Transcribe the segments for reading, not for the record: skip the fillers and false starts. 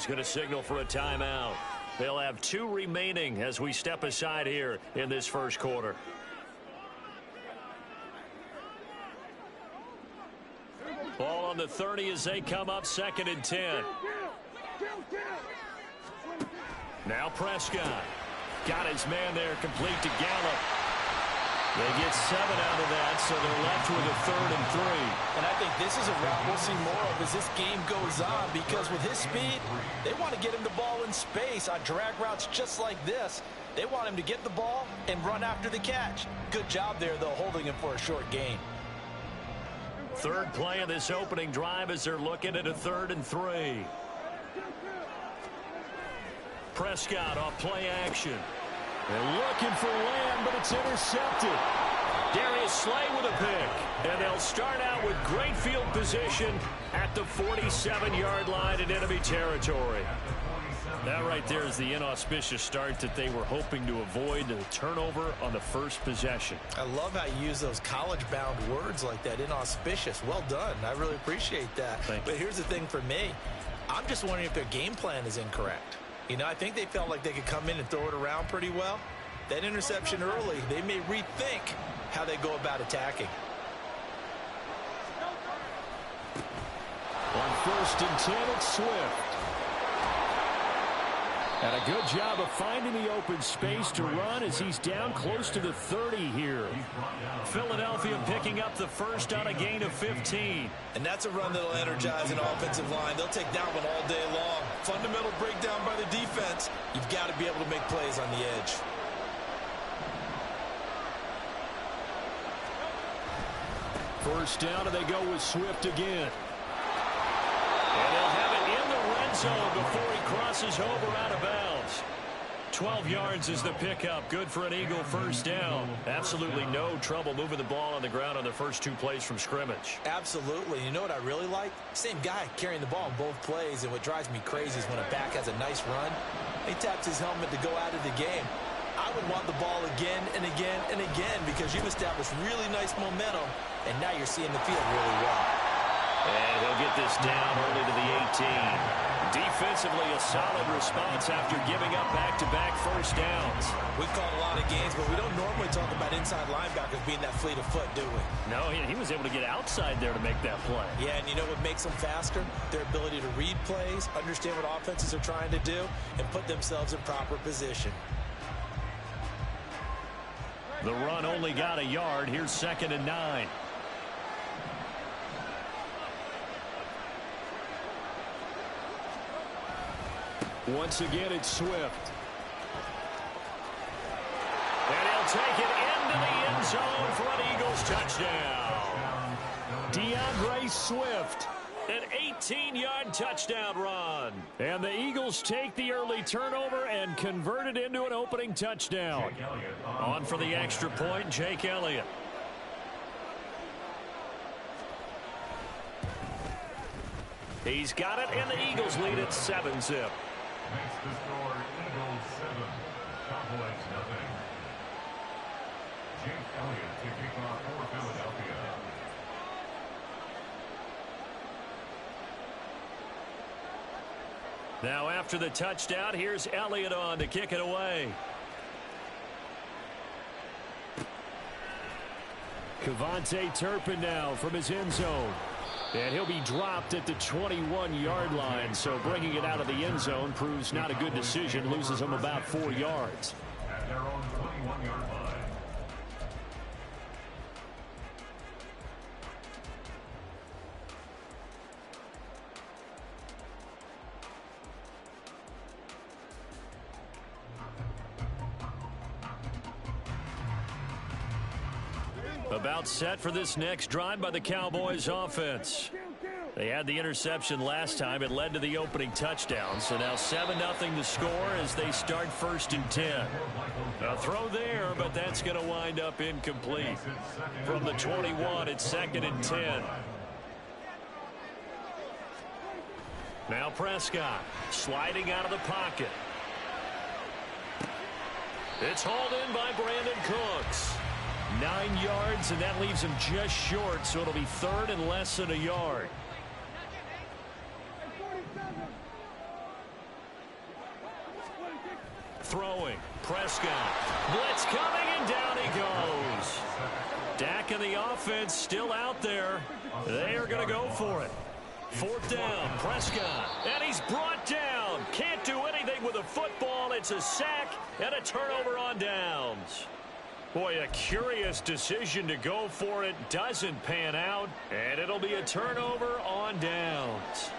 going to signal for a timeout. They'll have 2 remaining as we step aside here in this first quarter. Ball on the 30 as they come up 2nd and 10. Now Prescott. Got his man there, complete to Gallup. They get 7 out of that, so they're left with a 3rd and 3. And I think this is a route we'll see more of as this game goes on, because with his speed, they want to get him the ball in space on drag routes just like this. They want him to get the ball and run after the catch. Good job there, though, holding him for a short gain. 3rd play of this opening drive as they're looking at a 3rd and 3. Prescott off play action. They're looking for Lamb, but it's intercepted. Darius Slay with a pick. And they'll start out with great field position at the 47-yard line in enemy territory. That right there is the inauspicious start that they were hoping to avoid, the turnover on the first possession. I love how you use those college-bound words like that, inauspicious. Well done. I really appreciate that. But here's the thing for me. I'm just wondering if their game plan is incorrect. You know, I think they felt like they could come in and throw it around pretty well. That interception early, they may rethink how they go about attacking. On 1st and 10, it's Swift. And a good job of finding the open space to run as he's down close to the 30 here. Philadelphia picking up the first on a gain of 15. And that's a run that'll energize an offensive line. They'll take that one all day long. Fundamental breakdown by the defense. You've got to be able to make plays on the edge. First down, and they go with Swift again. And they'll have it in the red zone before he crosses over out of bounds. 12 yards is the pickup. Good for an Eagle first down. Absolutely no trouble moving the ball on the ground on the first 2 plays from scrimmage. Absolutely. You know what I really like? Same guy carrying the ball in both plays, and what drives me crazy is when a back has a nice run, he taps his helmet to go out of the game. I would want the ball again and again and again because you've established really nice momentum, and now you're seeing the field really well. And he'll get this down early to the 18. Defensively, a solid response after giving up back-to-back first downs. We've called a lot of games, but we don't normally talk about inside linebackers being that fleet of foot, do we? No, he was able to get outside there to make that play. Yeah, and you know what makes them faster? Their ability to read plays, understand what offenses are trying to do, and put themselves in proper position. The run only got a yard. Here's 2nd and 9. Once again, it's Swift. And he'll take it into the end zone for an Eagles touchdown. DeAndre Swift, an 18-yard touchdown run. And the Eagles take the early turnover and convert it into an opening touchdown. On for the extra point, Jake Elliott. He's got it, and the Eagles lead at 7-zip. Makes the score Eagles 7, Cowboys nothing. Jake Elliott to kick off for Philadelphia. Now after the touchdown, here's Elliott on to kick it away. Kevontae Turpin now from his end zone. And he'll be dropped at the 21-yard line, so bringing it out of the end zone proves not a good decision, loses him about 4 yards. At their own 21-yard line. About set for this next drive by the Cowboys offense. They had the interception last time. It led to the opening touchdown. So now 7-0 to score as they start 1st and 10. A throw there, but that's going to wind up incomplete. From the 21, it's 2nd and 10. Now Prescott sliding out of the pocket. It's hauled in by Brandon Cooks. 9 yards, and that leaves him just short, so it'll be 3rd and less than a yard. throwing. Prescott. Blitz coming, and down he goes. Dak and the offense still out there. They are going to go for it. 4th down, Prescott. And he's brought down. Can't do anything with a football. It's a sack and a turnover on downs. Boy, a curious decision to go for it. Doesn't pan out. And it'll be a turnover on downs.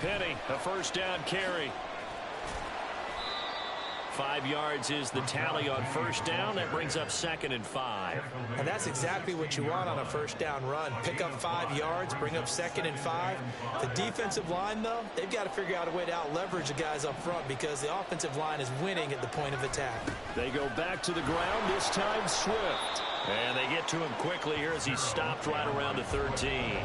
Penny, a 1st down carry. 5 yards is the tally on 1st down. That brings up 2nd and 5. And that's exactly what you want on a 1st down run. Pick up 5 yards, bring up 2nd and 5. The defensive line, though, they've got to figure out a way to out-leverage the guys up front because the offensive line is winning at the point of attack. They go back to the ground, this time Swift. And they get to him quickly here as he stopped right around the 13.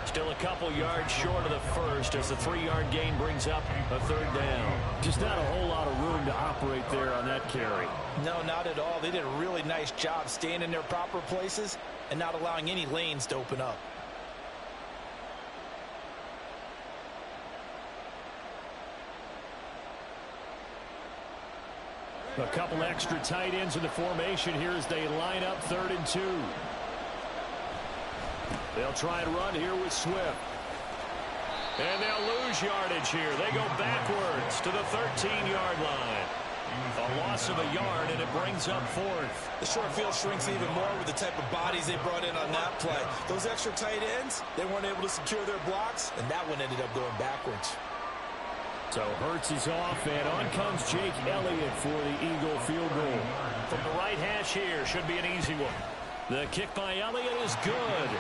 Still a couple yards short of the first as the 3-yard gain brings up a 3rd down. Just not a whole lot of room to operate there on that carry. No, not at all. They did a really nice job staying in their proper places and not allowing any lanes to open up. A couple extra tight ends in the formation here as they line up 3rd and 2. They'll try and run here with Swift. And they'll lose yardage here. They go backwards to the 13-yard line. A loss of a yard, and it brings up 4th. The short field shrinks even more with the type of bodies they brought in on that play. Those extra tight ends, they weren't able to secure their blocks, and that one ended up going backwards. So Hurts is off, and on comes Jake Elliott for the Eagle field goal. From the right hash here, should be an easy one. The kick by Elliott is good.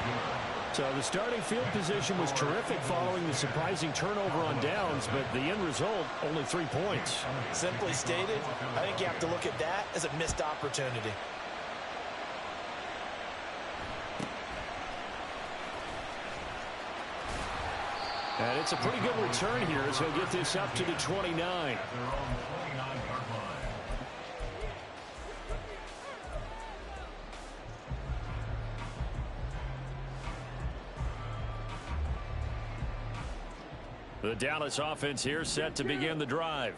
So the starting field position was terrific following the surprising turnover on downs, but the end result, only 3 points. Simply stated, I think you have to look at that as a missed opportunity. And it's a pretty good return here as he'll get this up to the 29. The Dallas offense here set to begin the drive.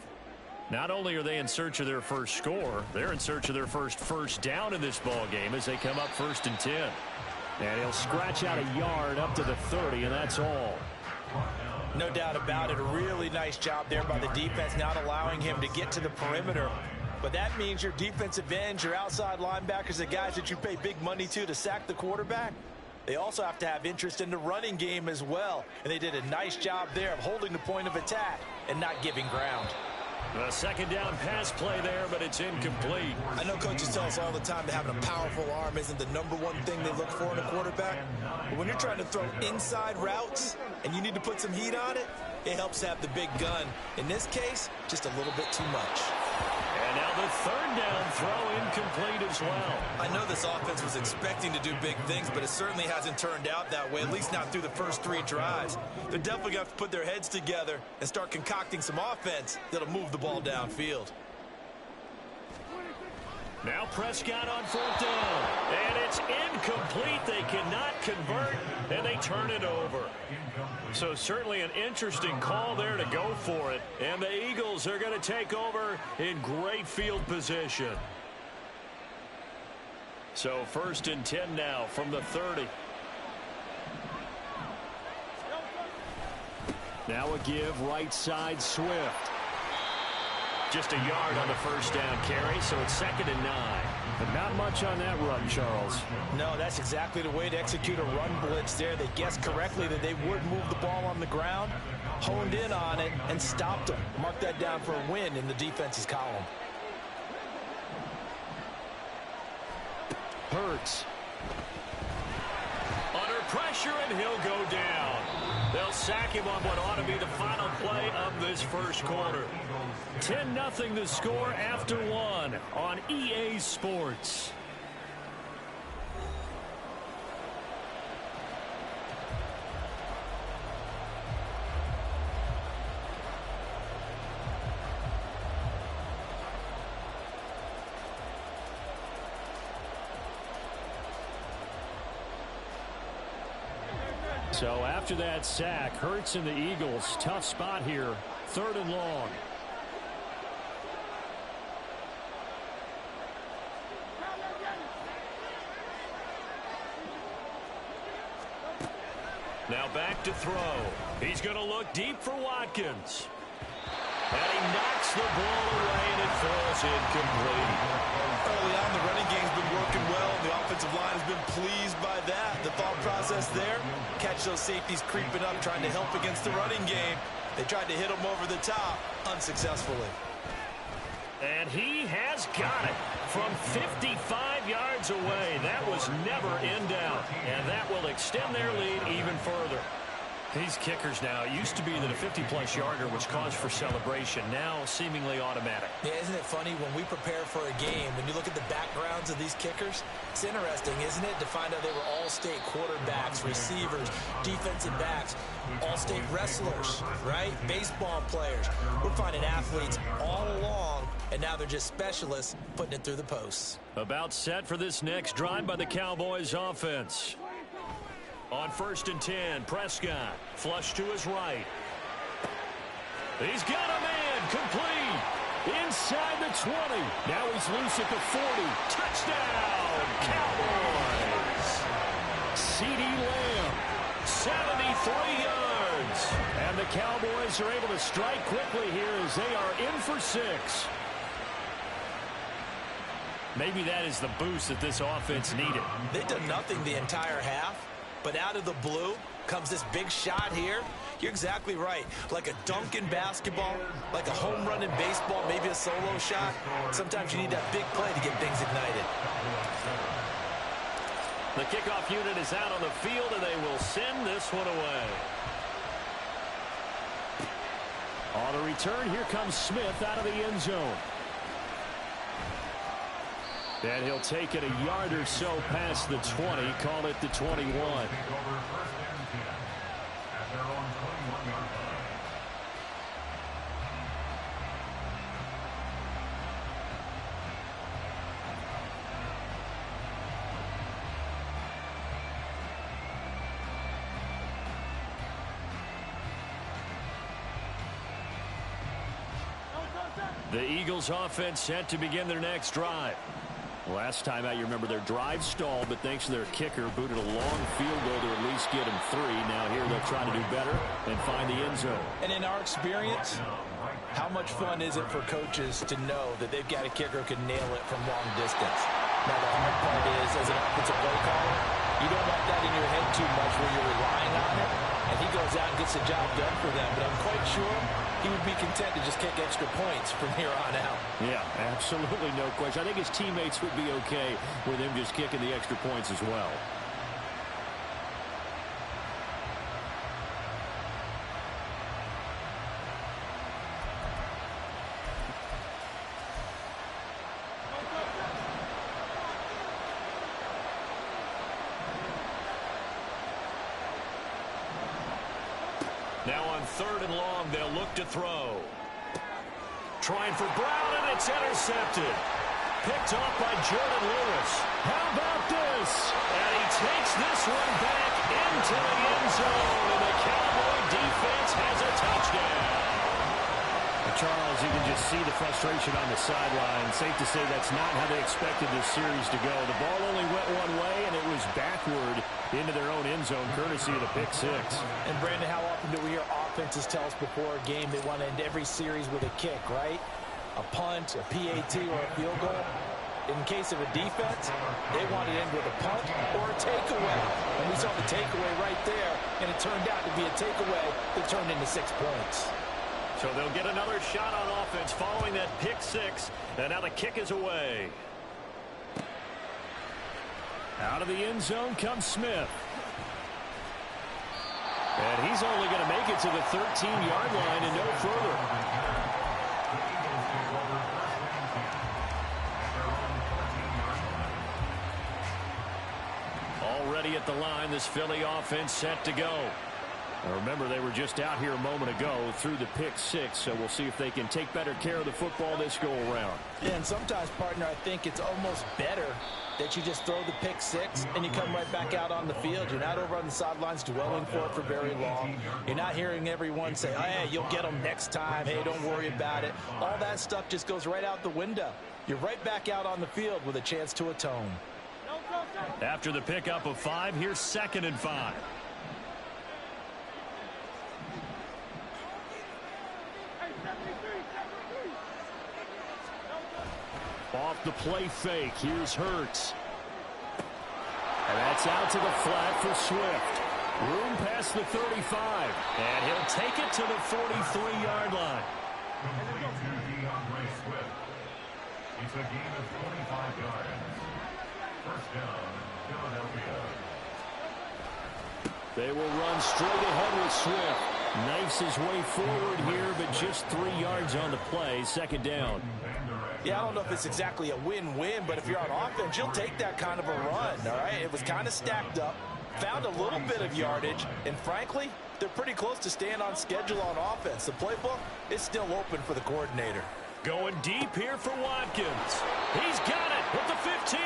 Not only are they in search of their first score, they're in search of their first down in this ball game as they come up 1st and 10. And he'll scratch out a yard up to the 30, and that's all. No doubt about it. A really nice job there by the defense, not allowing him to get to the perimeter. But that means your defensive ends, your outside linebackers, the guys that you pay big money to sack the quarterback, they also have to have interest in the running game as well. And they did a nice job there of holding the point of attack and not giving ground. A 2nd down pass play there, but it's incomplete. I know coaches tell us all the time that having a powerful arm isn't the #1 thing they look for in a quarterback. But when you're trying to throw inside routes and you need to put some heat on it, it helps to have the big gun. In this case, just a little bit too much. And now the 3rd down throw incomplete as well. I know this offense was expecting to do big things, but it certainly hasn't turned out that way, at least not through the first 3 drives. They're definitely going to have to put their heads together and start concocting some offense that'll move the ball downfield. Now Prescott on 4th down. And it's incomplete. They cannot convert, and they turn it over. So certainly an interesting call there to go for it. And the Eagles are going to take over in great field position. So 1st and 10 now from the 30. Now a give right side Swift. Just a yard on the 1st down carry, so it's 2nd and 9. But not much on that run, Charles. No, that's exactly the way to execute a run blitz there. They guessed correctly that they would move the ball on the ground, honed in on it, and stopped them. Mark that down for a win in the defense's column. Hurts. Under pressure, and he'll go down. They'll sack him on what ought to be the final play of this first quarter. 10-0 the score after 1 on EA Sports. So after that sack, Hurts and the Eagles, tough spot here, 3rd and long. Now back to throw. He's going to look deep for Watkins. And he knocks the ball away, and it falls incomplete. Early on, the running game's been working well. The offensive line has been pleased by that. The thought process there, catch those safeties creeping up, trying to help against the running game. They tried to hit him over the top, unsuccessfully. And he has got it from 55 yards away. That was never in doubt. And that will extend their lead even further. These kickers now, it used to be that a 50-plus yarder was cause for celebration. Now seemingly automatic. Yeah, isn't it funny when we prepare for a game, when you look at the backgrounds of these kickers, it's interesting, isn't it, to find out they were all-state quarterbacks, receivers, defensive backs, all-state wrestlers, right? Baseball players. We're finding athletes all along, and now they're just specialists putting it through the posts. About set for this next drive by the Cowboys offense. On 1st and 10, Prescott, flush to his right. He's got a man, complete, inside the 20. Now he's loose at the 40. Touchdown, Cowboys. CeeDee Lamb, 73 yards. And the Cowboys are able to strike quickly here as they are in for 6. Maybe that is the boost that this offense needed. They've done nothing the entire half. But out of the blue comes this big shot here. You're exactly right. Like a dunk in basketball, like a home run in baseball, maybe a solo shot. Sometimes you need that big play to get things ignited. The kickoff unit is out on the field, and they will send this one away. On the return, here comes Smith out of the end zone. And he'll take it a yard or so past the 20, call it the 21. The Eagles offense set to begin their next drive. Last time out, you remember their drive stalled, but thanks to their kicker, booted a long field goal to at least get them 3. Now here they'll try to do better and find the end zone. And in our experience, how much fun is it for coaches to know that they've got a kicker who can nail it from long distance? Now the hard part is, as an offensive play caller, you don't want that in your head too much where you're relying on it, and he goes out and gets the job done for them. But I'm quite sure he would be content to just kick extra points from here on out. Yeah, absolutely no question. I think his teammates would be okay with him just kicking the extra points as well. Now on 3rd and long, they'll look to throw. Trying for Brown, and it's intercepted. Picked off by Jordan Lewis. How about this? And he takes this one back into the end zone, and the Cowboy defense has a touchdown. Charles, you can just see the frustration on the sideline. Safe to say that's not how they expected this series to go. The ball only went one way, and it was backward into their own end zone, courtesy of the pick 6. And, Brandon, how often do we hear offenses tell us before a game they want to end every series with a kick, right? A punt, a PAT, or a field goal. In case of a defense, they want to end with a punt or a takeaway. And we saw the takeaway right there, and it turned out to be a takeaway that turned into 6 points. So they'll get another shot on offense following that pick 6, and now the kick is away. Out of the end zone comes Smith. And he's only going to make it to the 13-yard line and no further. Already at the line, this Philly offense set to go. Now remember, they were just out here a moment ago through the pick 6, so we'll see if they can take better care of the football this go around. Yeah, and sometimes, partner, I think it's almost better that you just throw the pick six and you come right back out on the field. You're not over on the sidelines dwelling for it for very long. You're not hearing everyone say, hey, you'll get them next time. Hey, don't worry about it. All that stuff just goes right out the window. You're right back out on the field with a chance to atone. After the pickup of 5, here's 2nd and 5. Off the play fake, here's Hurts. And that's out to the flat for Swift. Room past the 35. And he'll take it to the 43-yard line. It's a gain of 45 yards. First down, Philadelphia. They will run straight ahead with Swift. Knifes his way forward here, but just 3 yards on the play. 2nd down. Yeah, I don't know if it's exactly a win-win, but if you're on offense, you'll take that kind of a run, all right? It was kind of stacked up, found a little bit of yardage, and frankly, they're pretty close to staying on schedule on offense. The playbook is still open for the coordinator. Going deep here for Watkins. He's got it at the 15.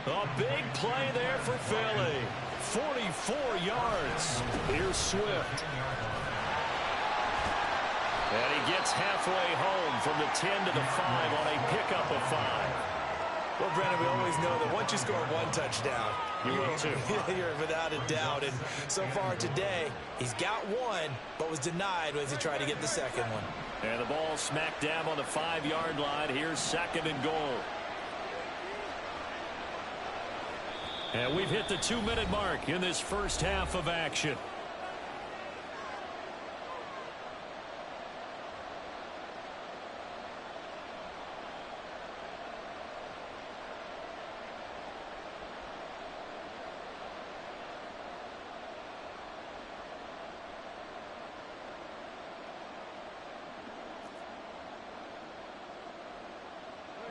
A big play there for Philly. 44 yards. Here's Swift. And he gets halfway home from the 10 to the 5 on a pickup of 5. Well, Brennan, we always know that once you score one touchdown, You're without a doubt. And so far today, he's got one, but was denied as he tried to get the second one. And the ball smacked down on the 5-yard line. Here's 2nd and goal. And we've hit the 2-minute mark in this first half of action.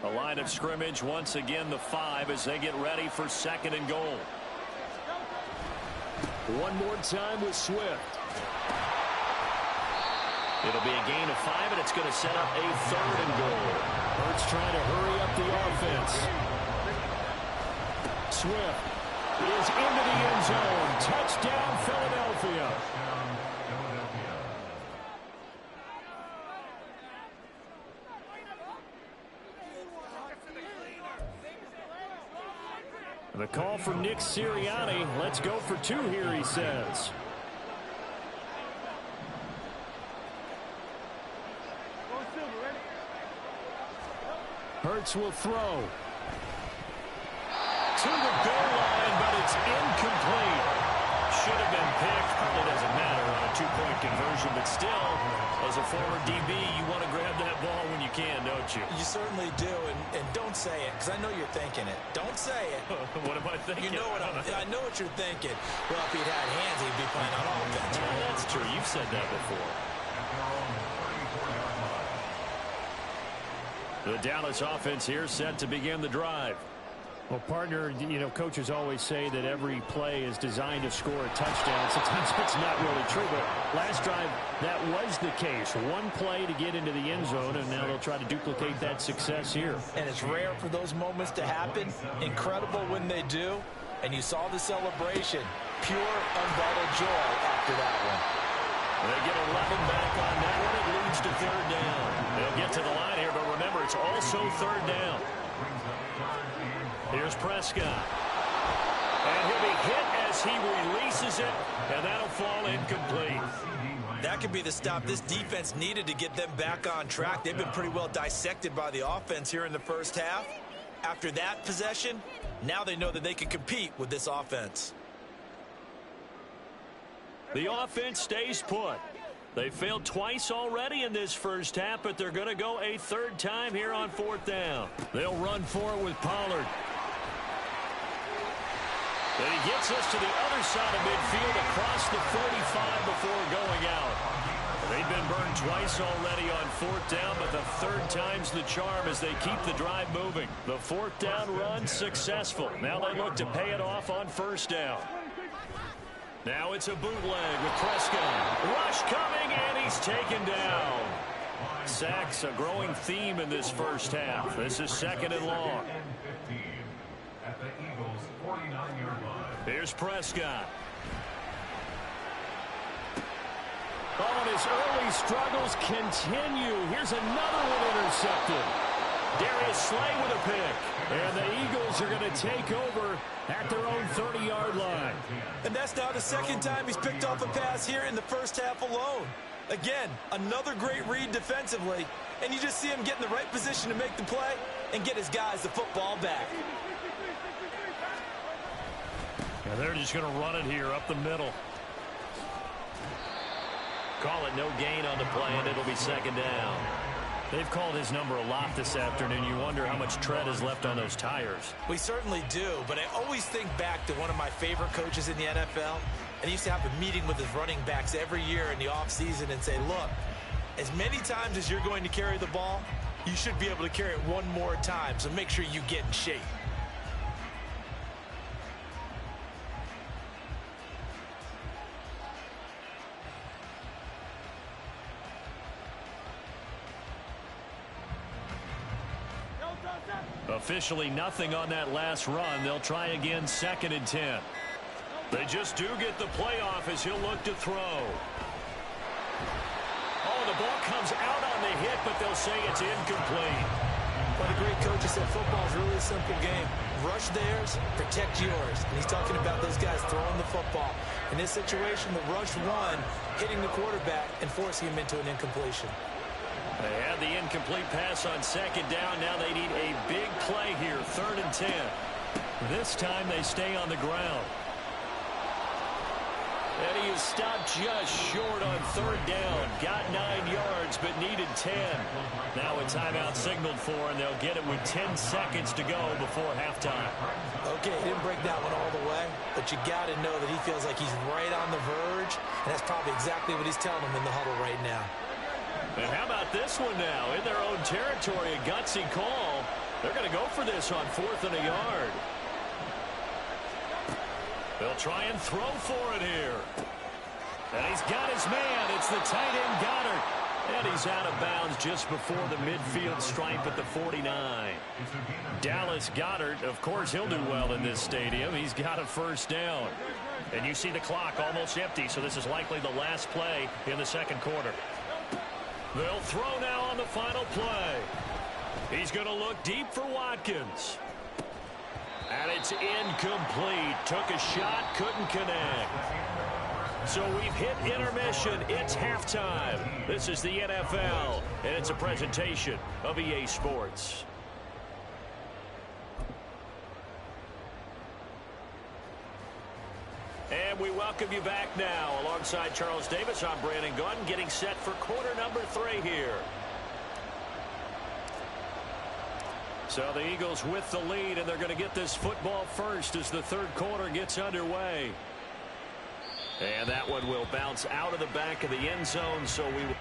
The line of scrimmage once again the 5 as they get ready for 2nd and goal. One more time with Swift. It'll be a gain of 5 and it's going to set up a 3rd and goal. Hurts trying to hurry up the offense. Swift is into the end zone. Touchdown Philadelphia. The call for Nick Sirianni. Let's go for 2 here, he says. Hurts will throw. To the goal line, but it's incomplete. Should have been picked. Probably doesn't matter on a 2-point conversion, but still, as a former DB, you want to grab that ball when you can, don't you? You certainly do, and don't say it, because I know you're thinking it. Don't say it. What am I thinking? You know what I know what you're thinking. Well, if he'd had hands, he'd be playing on offense. Yeah, that's true. You've said that before. The Dallas offense here set to begin the drive. Well, partner, you know, coaches always say that every play is designed to score a touchdown. Sometimes that's not really true, but last drive, that was the case. One play to get into the end zone, and now they'll try to duplicate that success here. And it's rare for those moments to happen. Incredible when they do. And you saw the celebration. Pure, unbridled joy after that one. They get 11 back on that one. It leads to 3rd down. They'll get to the line here, but remember, it's also 3rd down. Here's Prescott. And he'll be hit as he releases it, and that'll fall incomplete. That could be the stop this defense needed to get them back on track. They've been pretty well dissected by the offense here in the first half. After that possession, now they know that they can compete with this offense. The offense stays put. They failed twice already in this first half, but they're going to go a 3rd time here on 4th down. They'll run for it with Pollard. And he gets us to the other side of midfield across the 35 before going out. They've been burned twice already on 4th down, but the 3rd time's the charm as they keep the drive moving. The 4th down run successful. Now they look to pay it off on 1st down. Now it's a bootleg with Prescott. Rush coming, and he's taken down. Sacks, a growing theme in this first half. This is 2nd and long. At the Eagles' 49-yard line. Here's Prescott. Oh, and his early struggles continue. Here's another one intercepted. Darius Slay with a pick. And the Eagles are going to take over at their own 30-yard line. And that's now the second time he's picked off a pass here in the first half alone. Again, another great read defensively. And you just see him get in the right position to make the play and get his guys the football back. And they're just going to run it here up the middle. Call it no gain on the play, and it'll be 2nd down. They've called his number a lot this afternoon. You wonder how much tread is left on those tires. We certainly do, but I always think back to one of my favorite coaches in the NFL, and he used to have a meeting with his running backs every year in the offseason and say, look, as many times as you're going to carry the ball, you should be able to carry it one more time, so make sure you get in shape. Officially nothing on that last run. They'll try again 2nd and 10. They just do get the playoff as he'll look to throw. Oh, the ball comes out on the hit, but they'll say it's incomplete. But a great coach has said football is really a simple game. Rush theirs, protect yours. And he's talking about those guys throwing the football. In this situation, the rush one, hitting the quarterback and forcing him into an incompletion. They had the incomplete pass on 2nd down. Now they need a big play here, 3rd and 10. This time they stay on the ground. And he is stopped just short on 3rd down. Got 9 yards, but needed 10. Now a timeout signaled for, and they'll get it with 10 seconds to go before halftime. Okay, he didn't break that one all the way, but you got to know that he feels like he's right on the verge, and that's probably exactly what he's telling them in the huddle right now. And how about this one now? In their own territory, a gutsy call. They're going to go for this on 4th and a yard. They'll try and throw for it here. And he's got his man. It's the tight end Goddard. And he's out of bounds just before the midfield stripe at the 49. Dallas Goedert, of course, he'll do well in this stadium. He's got a first down. And you see the clock almost empty, so this is likely the last play in the 2nd quarter. They'll throw now on the final play. He's going to look deep for Watkins. And it's incomplete. Took a shot, couldn't connect. So we've hit intermission. It's halftime. This is the NFL, and it's a presentation of EA Sports. And we welcome you back now. Alongside Charles Davis, I'm Brandon Gunn, getting set for quarter number 3 here. So the Eagles with the lead, and they're going to get this football first as the 3rd quarter gets underway. And that one will bounce out of the back of the end zone, so we will...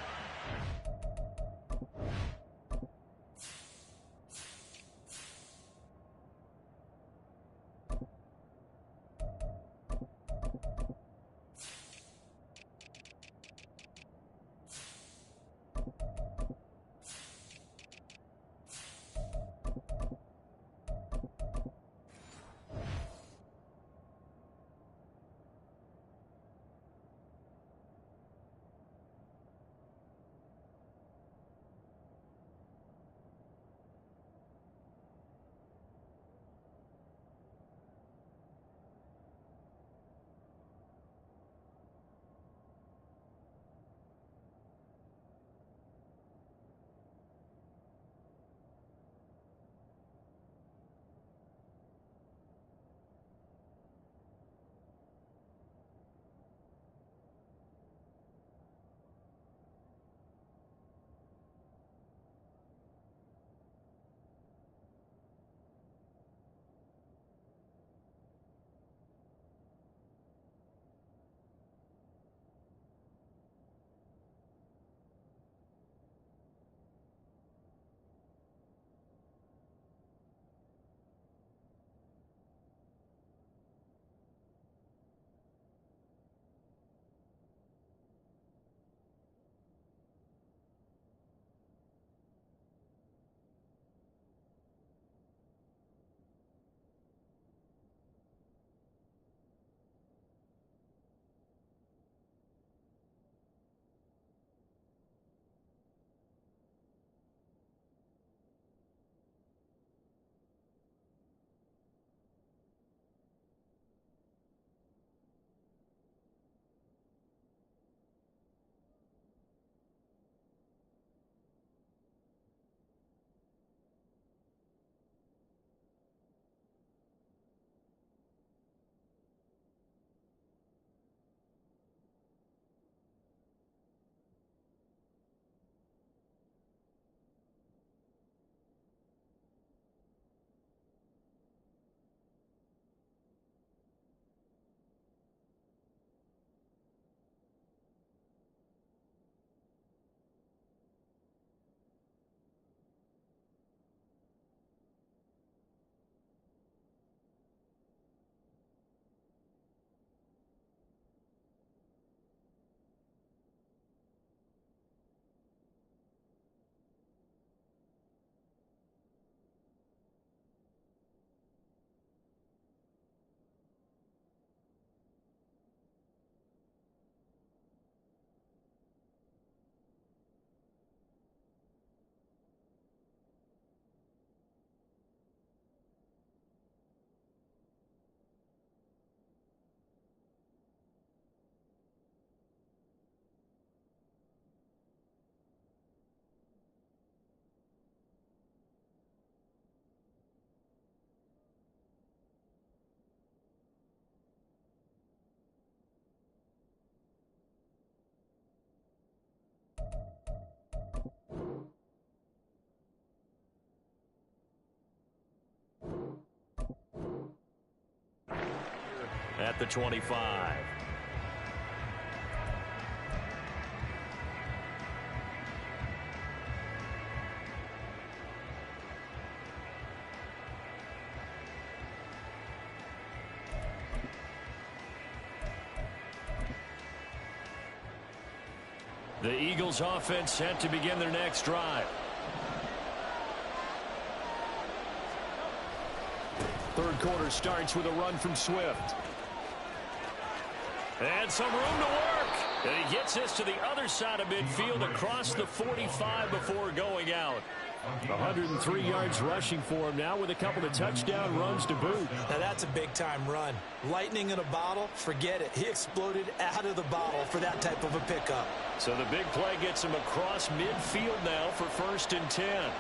at the 25. The Eagles offense set to begin their next drive. Third quarter starts with a run from Swift. And some room to work. And he gets this to the other side of midfield across the 45 before going out. 103 yards rushing for him now with a couple of touchdown runs to boot. Now that's a big-time run. Lightning in a bottle, forget it. He exploded out of the bottle for that type of a pickup. So the big play gets him across midfield now for 1st and 10.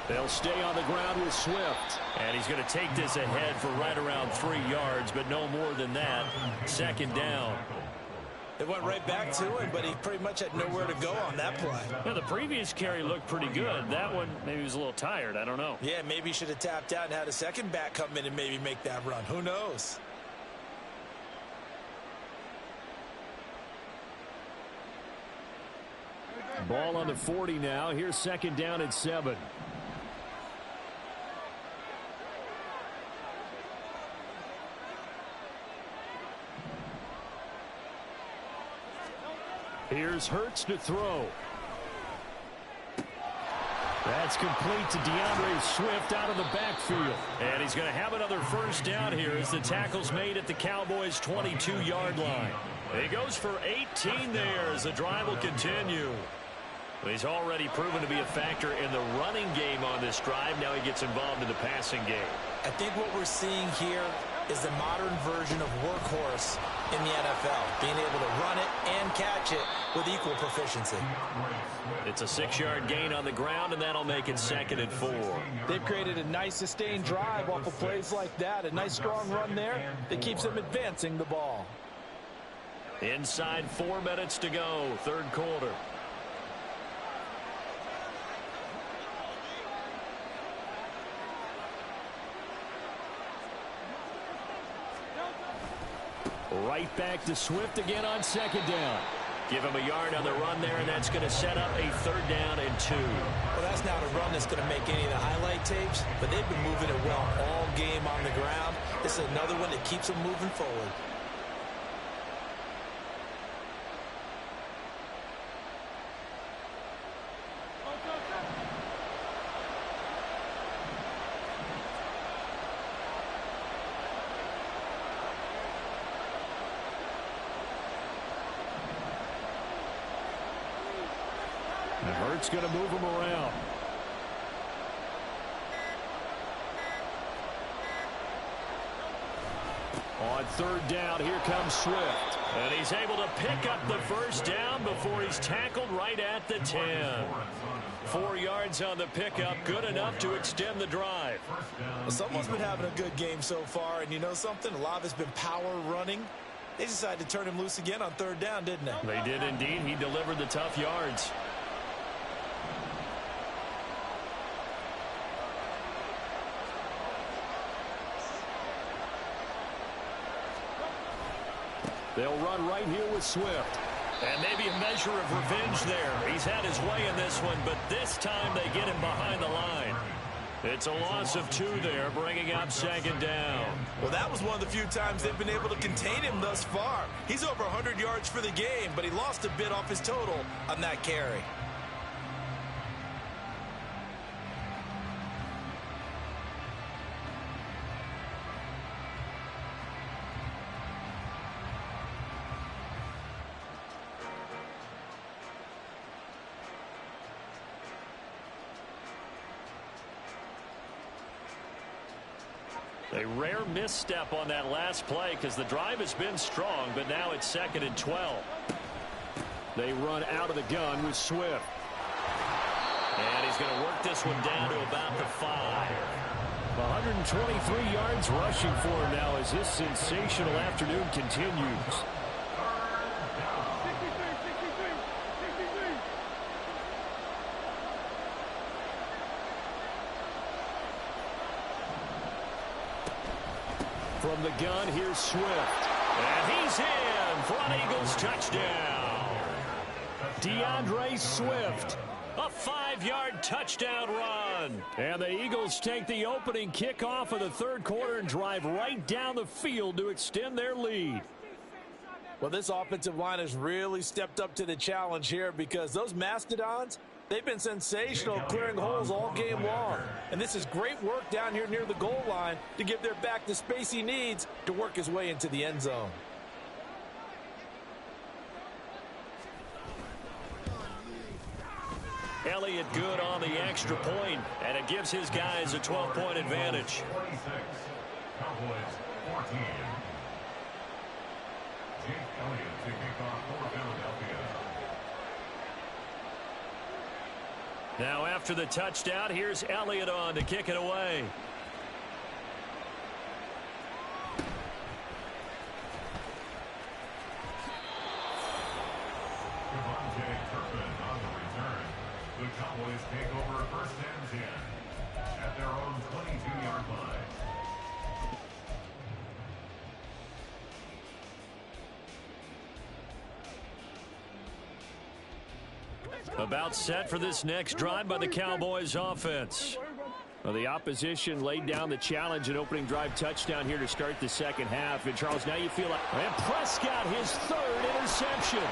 They'll stay on the ground with Swift. And he's going to take this ahead for right around 3 yards, but no more than that. 2nd down. It went right back to him, but he pretty much had nowhere to go on that play. Yeah, the previous carry looked pretty good. That one, maybe he was a little tired. I don't know. Yeah, maybe he should have tapped out and had a second back come in and maybe make that run. Who knows? Ball on the 40 now. Here's 2nd down and 7. Here's Hurts to throw. That's complete to DeAndre Swift out of the backfield. And he's going to have another 1st down here as the tackle's made at the Cowboys' 22-yard line. He goes for 18 there as the drive will continue. He's already proven to be a factor in the running game on this drive. Now he gets involved in the passing game. I think what we're seeing here is the modern version of workhorse in the NFL, being able to run it and catch it with equal proficiency. It's a 6-yard gain on the ground, and that'll make it 2nd and 4. They've created a nice sustained drive off of plays like that. A nice strong run there that keeps them advancing the ball. Inside 4 minutes to go, 3rd quarter. Right back to Swift again on 2nd down. Give him a yard on the run there, and that's going to set up a 3rd down and 2. Well, that's not a run that's going to make any of the highlight tapes, but they've been moving it well all game on the ground. This is another one that keeps them moving forward. And Hurts going to move him around. On 3rd down, here comes Swift. And he's able to pick up the 1st down before he's tackled right at the 10. 4 yards on the pickup, good enough to extend the drive. Well, someone's been having a good game so far, and you know something? A lot of it's been power running. They decided to turn him loose again on 3rd down, didn't they? They did indeed. He delivered the tough yards. They'll run right here with Swift. And maybe a measure of revenge there. He's had his way in this one, but this time they get him behind the line. It's a loss of 2 there, bringing up 2nd down. Well, that was one of the few times they've been able to contain him thus far. He's over 100 yards for the game, but he lost a bit off his total on that carry. A rare misstep on that last play because the drive has been strong, but now it's 2nd and 12. They run out of the gun with Swift. And he's going to work this one down to about the 5. 123 yards rushing for him now as this sensational afternoon continues. From the gun, here's Swift. And he's in for an Eagles touchdown. DeAndre Swift. A 5-yard touchdown run. And the Eagles take the opening kickoff of the third quarter and drive right down the field to extend their lead. Well, this offensive line has really stepped up to the challenge here because those Mastodons, they've been sensational clearing holes all game long. And this is great work down here near the goal line to give their back the space he needs to work his way into the end zone. Elliott good on the extra point, and it gives his guys a 12-point advantage. 26, Cowboys 14. Jake Elliott to kick off for Philadelphia. Now after the touchdown, here's Elliott on to kick it away. The Cowboys take over first and 10 at their own 22-yard line. About set for this next drive by the Cowboys offense. Well, the opposition laid down the challenge and opening drive touchdown here to start the second half. And, Charles, now you feel like... And Prescott, his third interception.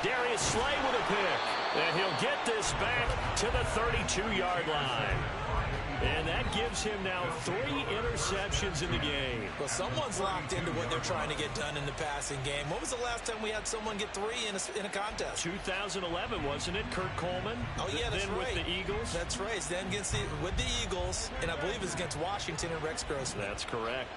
Darius Slay with a pick. And he'll get this back to the 32-yard line. And that gives him now 3 interceptions in the game. Well, someone's locked into what they're trying to get done in the passing game. When was the last time we had someone get 3 in a contest? 2011, wasn't it? Kurt Coleman. Oh, yeah, that's then right. With the Eagles. That's right. Then with the Eagles, and I believe it's against Washington and Rex Grossman. That's correct.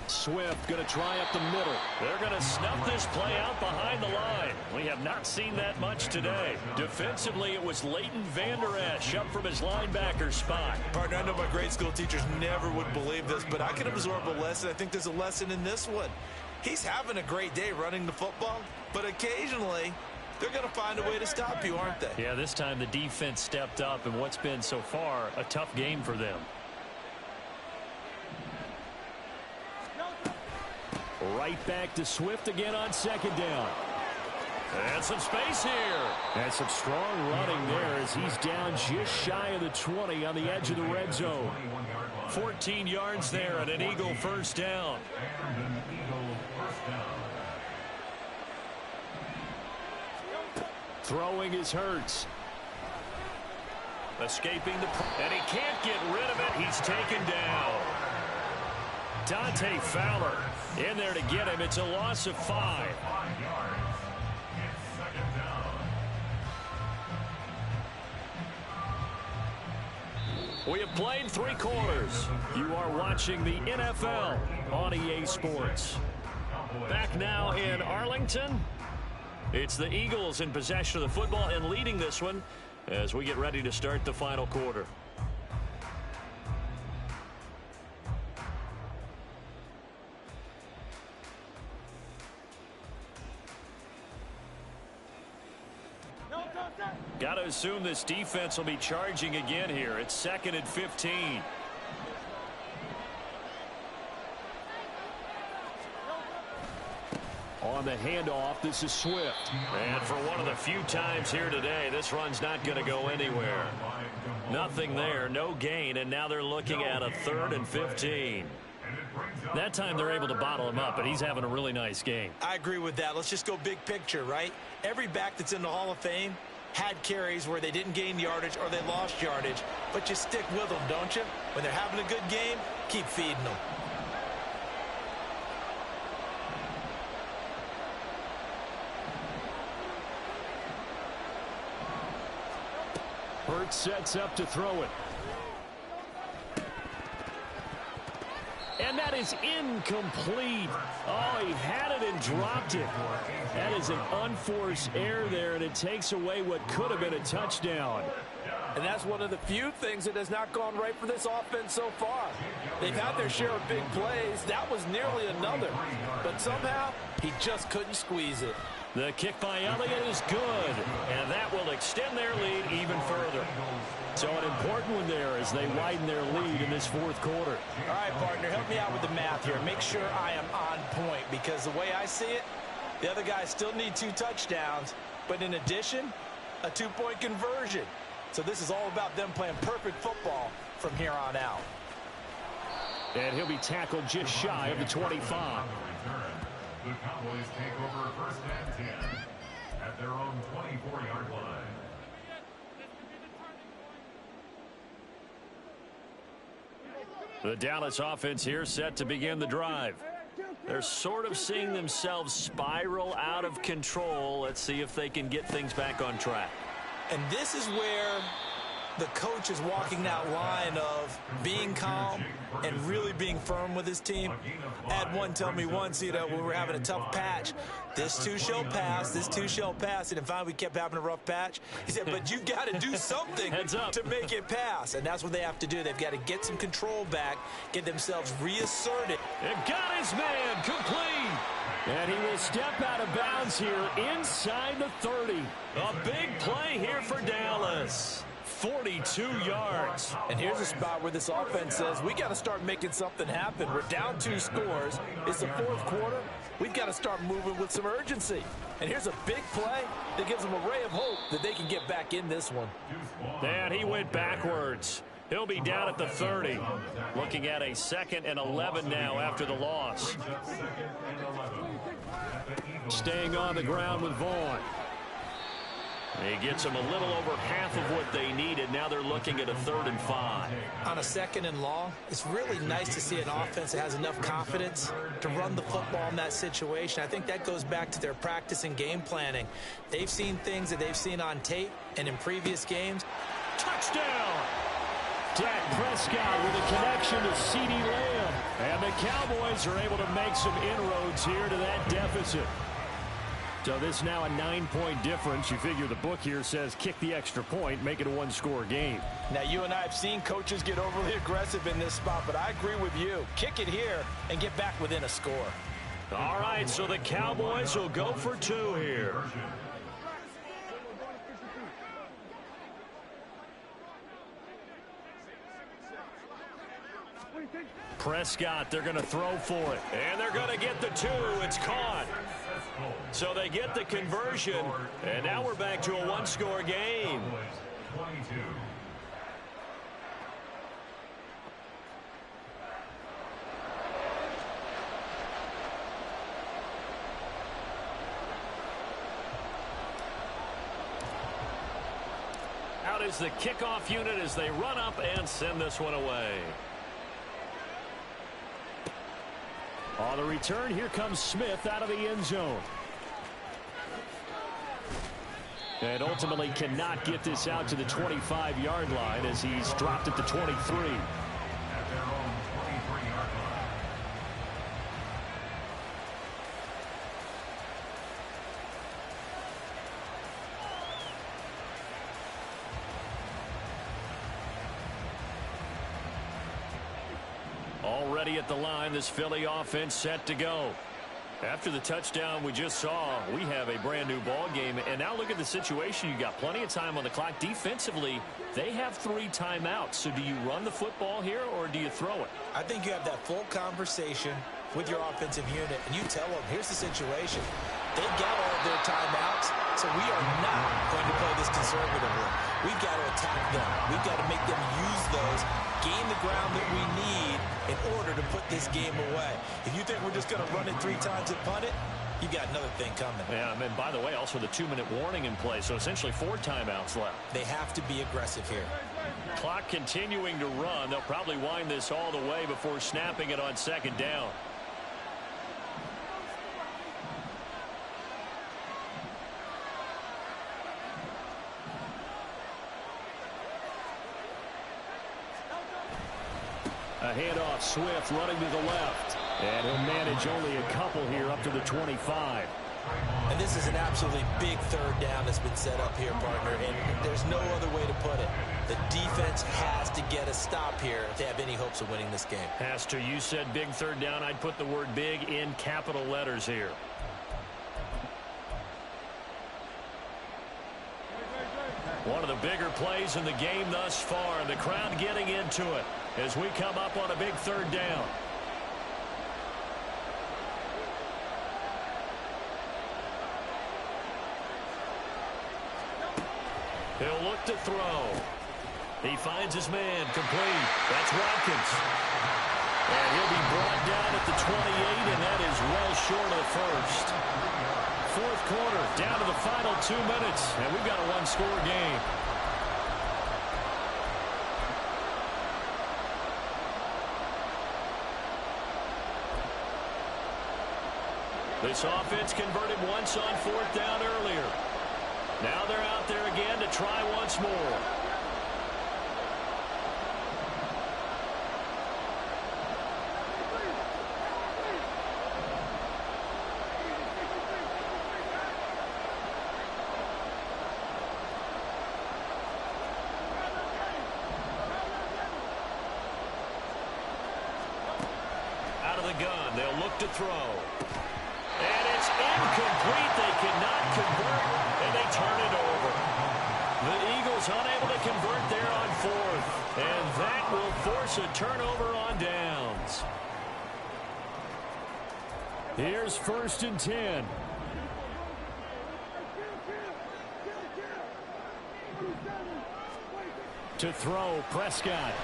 Swift going to try up the middle. They're going to snuff this play out behind the line. We have not seen that much today. Defensively, it was Leighton Vander Esch up from his linebacker spot. Partner, I know my grade school teachers never would believe this, but I can absorb a lesson. I think there's a lesson in this one. He's having a great day running the football, but occasionally they're going to find a way to stop you, aren't they? Yeah, this time the defense stepped up in what's been so far a tough game for them. Right back to Swift again on second down. And some space here. And some strong running there as he's down just shy of the 20 on the edge of the red zone. 14 yards there and an Eagle first down. Throwing is Hurts. Escaping and he can't get rid of it. He's taken down. Dante Fowler in there to get him. It's a loss of 5. We have played 3 quarters. You are watching the NFL on EA Sports. Back now in Arlington. It's the Eagles in possession of the football and leading this one as we get ready to start the final quarter. Got to assume this defense will be charging again here. It's 2nd and 15. On the handoff, this is Swift. And for one of the few times here today, this run's not going to go anywhere. Nothing there, no gain, and now they're looking at a 3rd and 15. That time they're able to bottle him up, but he's having a really nice game. I agree with that. Let's just go big picture, right? Every back that's in the Hall of Fame had carries where they didn't gain yardage or they lost yardage, but you stick with them, don't you? When they're having a good game, keep feeding them. Hurts sets up to throw it. And that is incomplete. Oh, he had it and dropped it. That is an unforced error there, and it takes away what could have been a touchdown. And that's one of the few things that has not gone right for this offense so far. They've had their share of big plays. That was nearly another. But somehow, he just couldn't squeeze it. The kick by Elliott is good, and that will extend their lead even further. So an important one there as they widen their lead in this fourth quarter. All right, partner, help me out with the math here. Make sure I am on point, because the way I see it, the other guys still need 2 touchdowns, but in addition, a 2-point conversion. So this is all about them playing perfect football from here on out. And he'll be tackled just shy of the 25. The Cowboys take over first and 10 at their own 24-yard line. The Dallas offense here set to begin the drive. They're sort of seeing themselves spiral out of control. Let's see if they can get things back on track. And this is where the coach is walking that line of being calm and really being firm with his team. I had one tell me once, when we were having a tough patch, this too shall pass, this too shall pass. And finally we kept having a rough patch. He said, but you got to do something to make it pass. And that's what they have to do. They've got to get some control back, get themselves reasserted. And got his man complete. And he will step out of bounds here inside the 30. A big play here for Dallas. 42 yards. And here's a spot where this offense says, we got to start making something happen. We're down 2 scores. It's the fourth quarter. We've got to start moving with some urgency. And here's a big play that gives them a ray of hope that they can get back in this one. And he went backwards. He'll be down at the 30. Looking at a 2nd and 11 now after the loss. Staying on the ground with Vaughn. He gets them a little over half of what they needed. Now they're looking at a 3rd and 5. On a 2nd and long, it's really nice to see an offense that has enough confidence to run the football in that situation. I think that goes back to their practice and game planning. They've seen things that they've seen on tape and in previous games. Touchdown! Dak Prescott with a connection to CeeDee Lamb. And the Cowboys are able to make some inroads here to that deficit. So this now a 9-point difference. You figure the book here says kick the extra point, make it a 1-score game. Now, you and I have seen coaches get overly aggressive in this spot, but I agree with you. Kick it here and get back within a score. All right, so the Cowboys will go for 2 here. Prescott, they're going to throw for it. And they're going to get the 2. It's caught. So they get the conversion, and now we're back to a 1-score game. Out is the kickoff unit as they run up and send this one away. On the return, here comes Smith out of the end zone. And ultimately cannot get this out to the 25-yard line as he's dropped at the 23. At their own 23-yard line. Already at the line, this Philly offense set to go. After the touchdown we just saw, we have a brand new ball game. And now look at the situation. You got plenty of time on the clock. Defensively, they have 3 timeouts. So do you run the football here or do you throw it? I think you have that full conversation with your offensive unit, and you tell them, here's the situation. They got all of their timeouts, so we are not going to play this conservatively. We've got to attack them. We've got to make them use those, gain the ground that we need in order to put this game away. If you think we're just going to run it 3 times and punt it, you got another thing coming. Yeah, and by the way, also the 2-minute warning in play, so essentially 4 timeouts left. They have to be aggressive here. Clock continuing to run. They'll probably wind this all the way before snapping it on 2nd down. A handoff, Swift running to the left. And he'll manage only a couple here up to the 25. And this is an absolutely big 3rd down that's been set up here, partner, and there's no other way to put it. The defense has to get a stop here if they have any hopes of winning this game. Has to. You said big 3rd down. I'd put the word big in capital letters here. One of the bigger plays in the game thus far, and the crowd getting into it as we come up on a big third down. He'll look to throw. He finds his man complete. That's Watkins. And he'll be brought down at the 28, and that is well short of the first. Fourth quarter, down to the final 2 minutes, and we've got a one-score game. This offense converted once on fourth down earlier. Now they're out there again to try once more. Out of the gun, they'll look to throw. And it's incomplete. They cannot convert, and they turn it over. The Eagles unable to convert there on fourth, and that will force a turnover on downs. Here's 1st and 10. To throw, Prescott.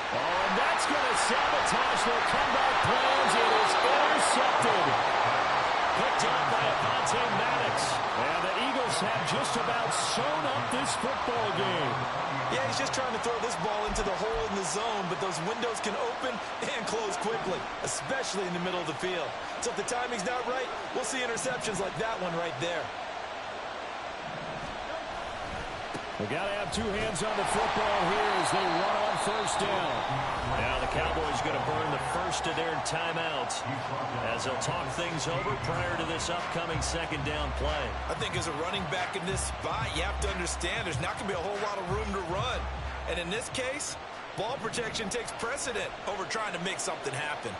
Oh, and that's going to sabotage their comeback plans. It is intercepted. Picked up by Avonte Maddox. And the Eagles have just about sewn up this football game. Yeah, he's just trying to throw this ball into the hole in the zone, but those windows can open and close quickly, especially in the middle of the field. So if the timing's not right, we'll see interceptions like that one right there. They got to have two hands on the football here as they run on 1st down. Now the Cowboys going to burn the first of their timeouts as they'll talk things over prior to this upcoming 2nd down play. I think as a running back in this spot, you have to understand there's not going to be a whole lot of room to run. And in this case, ball protection takes precedent over trying to make something happen.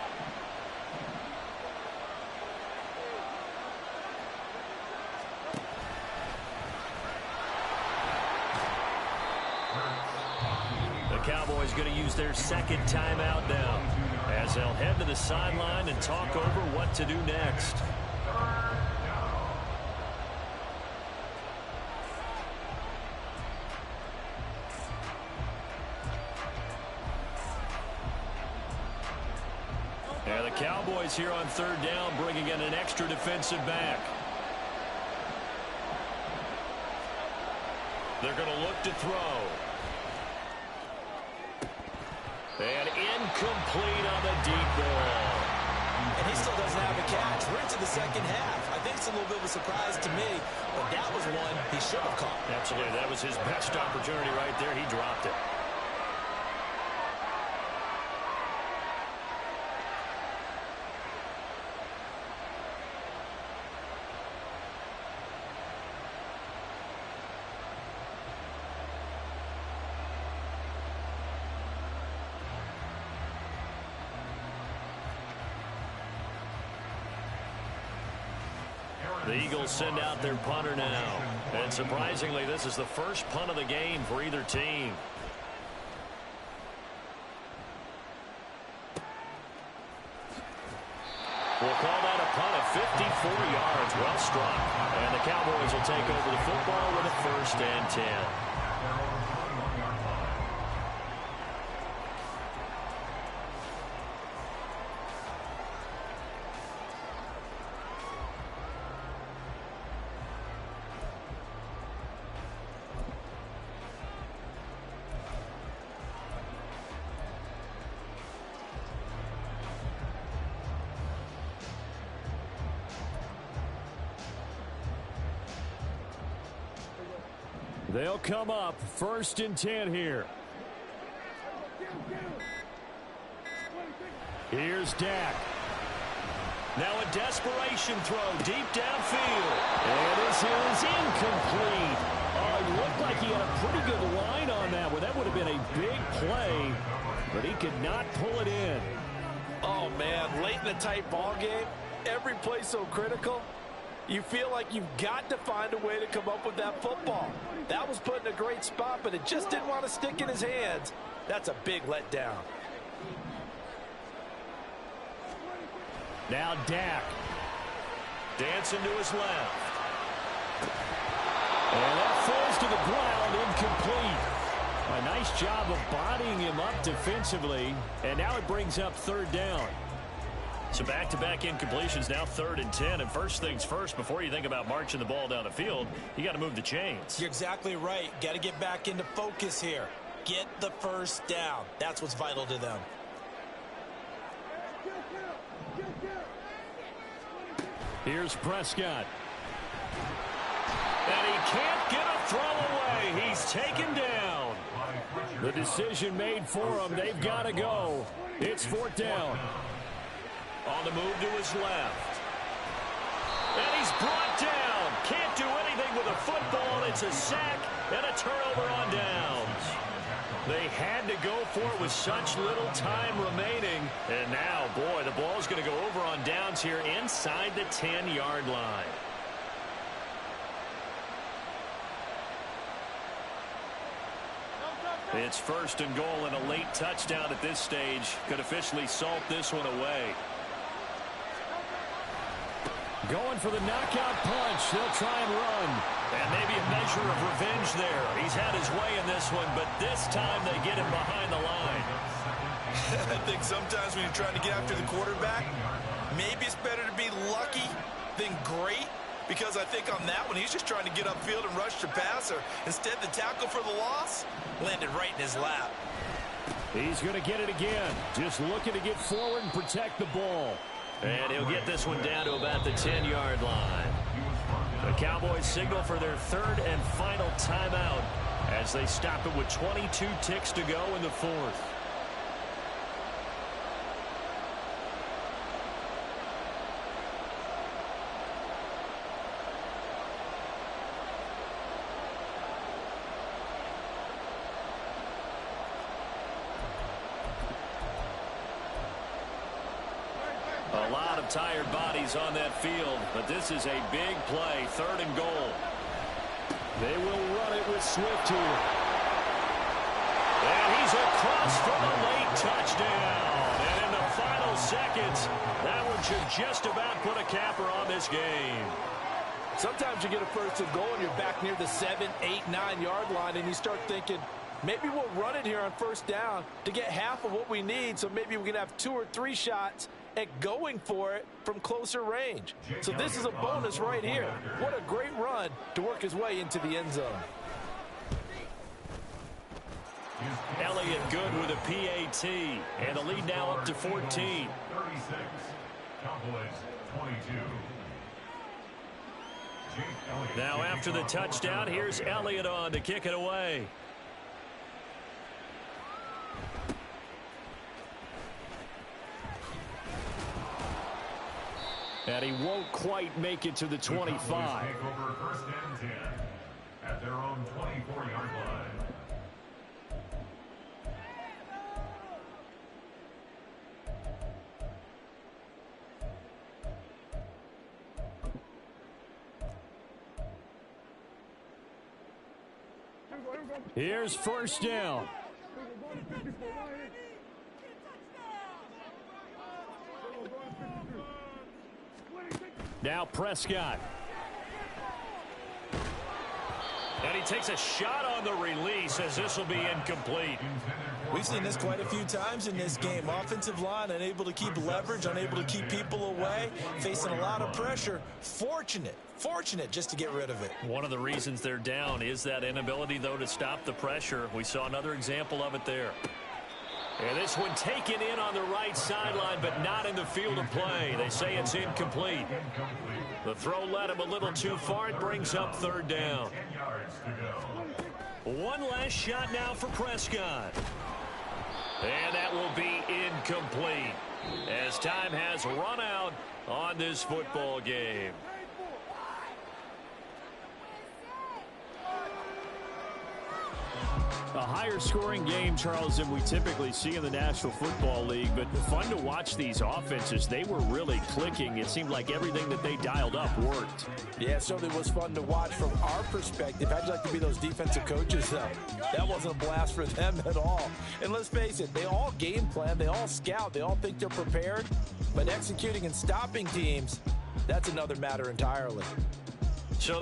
The Cowboys going to use their 2nd timeout now as they'll head to the sideline and talk over what to do next. And the Cowboys here on 3rd down bringing in an extra defensive back. They're going to look to throw. And incomplete on the deep ball. And he still doesn't have a catch. We're into the 2nd half. I think it's a little bit of a surprise to me, but that was one he should have caught. Absolutely. That was his best opportunity right there. He dropped it. The Eagles send out their punter now. And surprisingly, this is the first punt of the game for either team. We'll call that a punt of 54 yards. Well struck. And the Cowboys will take over the football with a 1st and 10. They'll come up 1st and 10 here. Here's Dak. Now a desperation throw deep downfield. And this is incomplete. It looked like he had a pretty good line on that one. That would have been a big play, but he could not pull it in. Oh, man, late in a tight ball game, every play so critical. You feel like you've got to find a way to come up with that football. That was put in a great spot, but it just didn't want to stick in his hands. That's a big letdown. Now Dak. Dancing to his left. And that falls to the ground, incomplete. A nice job of bodying him up defensively, and now it brings up third down. So back-to-back incompletions, now 3rd and 10. And first things first, before you think about marching the ball down the field, you got to move the chains. You're exactly right. Got to get back into focus here. Get the first down. That's what's vital to them. Here's Prescott. And he can't get a throw away. He's taken down. The decision made for him. They've got to go. It's 4th down. On the move to his left. And he's brought down. Can't do anything with a football. It's a sack and a turnover on downs. They had to go for it with such little time remaining. And now, boy, the ball's going to go over on downs here inside the 10-yard line. It's 1st and goal, and a late touchdown at this stage could officially salt this one away. Going for the knockout punch. They'll try and run. And maybe a measure of revenge there. He's had his way in this one, but this time they get him behind the line. I think sometimes when you're trying to get after the quarterback, maybe it's better to be lucky than great. Because I think on that one, he's just trying to get upfield and rush the passer. Instead, the tackle for the loss landed right in his lap. He's going to get it again. Just looking to get forward and protect the ball. And he'll get this one down to about the 10-yard line. The Cowboys signal for their 3rd and final timeout as they stop it with 22 ticks to go in the 4th. A lot of tired bodies on that field, but this is a big play, 3rd and goal. They will run it with Swift here. And he's across for the late touchdown. And in the final seconds, that one should just about put a capper on this game. Sometimes you get a 1st and goal and you're back near the 7, 8, 9-yard line, and you start thinking, maybe we'll run it here on 1st down to get half of what we need, so maybe we can have 2 or 3 shots at going for it from closer range. So this is a bonus right here. What a great run to work his way into the end zone. Elliott good with a PAT, and the lead now up to 14. 36, Cowboys 22. Now after the touchdown, here's Elliott on to kick it away. And he won't quite make it to the 25. Take over 1st and 10 at their own 24-yard line. Here's 1st down. Now Prescott. And he takes a shot on the release as this will be incomplete. We've seen this quite a few times in this game. Offensive line unable to keep leverage, unable to keep people away, facing a lot of pressure. Fortunate just to get rid of it. One of the reasons they're down is that inability, though, to stop the pressure. We saw another example of it there. And this one taken in on the right sideline, but not in the field of play. They say it's incomplete. The throw led him a little too far. It brings up 3rd down. One last shot now for Prescott. And that will be incomplete as time has run out on this football game. A higher scoring game, Charles, than we typically see in the National Football League, but fun to watch these offenses. They were really clicking. It seemed like everything that they dialed up worked. Yeah, it certainly was fun to watch from our perspective. How'd you like to be those defensive coaches, though? That wasn't a blast for them at all. And let's face it, they all game plan, they all scout, they all think they're prepared, but executing and stopping teams, that's another matter entirely. So